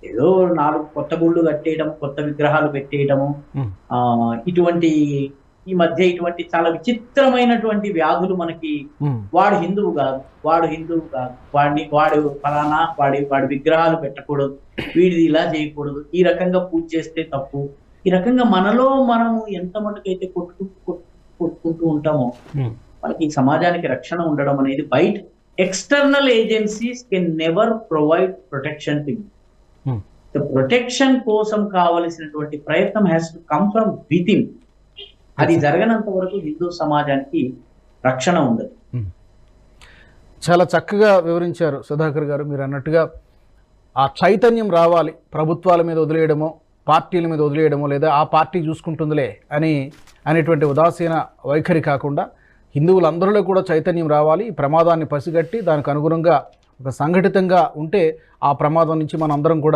ఏదో 4 కొత్త గుళ్ళు కట్టేయడం, కొత్త విగ్రహాలు పెట్టేయడము. హ్మ్. ఇటువంటి ఈ మధ్య ఇటువంటి చాలా విచిత్రమైనటువంటి వ్యాధులు మనకి హ్మ్. వాడు హిందువు గాదు, వాడు హిందువు కాదు, వాడు ఫలానా వాడి విగ్రహాలు పెట్టకూడదు, వీడిది ఇలా చేయకూడదు, ఈ రకంగా పూజ చేస్తే తప్పు. ఈ రకంగా మనలో మనము ఎంత మటుకైతే కొట్టుకుంటూ ఉంటామో హ్మ్. మనకి ఈ సమాజానికి రక్షణ ఉండడం అనేది బయట external agencies can never provide protection to హ్మ్. ప్రొటెక్షన్ కోసం కావలసినటువంటి ప్రయత్నం has to come from within. అది జరగనంత వరకు హిందూ సమాజానికి రక్షణ ఉండదు. హ్మ్. చాలా చక్కగా వివరించారు సుధాకర్ గారు. మీరు అన్నట్టుగా ఆ చైతన్యం రావాలి, ప్రభుత్వాల మీద వదిలేయడమో, పార్టీల మీద వదిలేయడమో, లేదా ఆ పార్టీ చూసుకుంటుందిలే అనేటువంటి ఉదాసీన వైఖరి కాకుండా హిందువులందరిలో కూడా చైతన్యం రావాలి. ఈ ప్రమాదాన్ని పసిగట్టి దానికి అనుగుణంగా ఒక సంఘటితంగా ఉంటే ఆ ప్రమాదం నుంచి మనందరం కూడా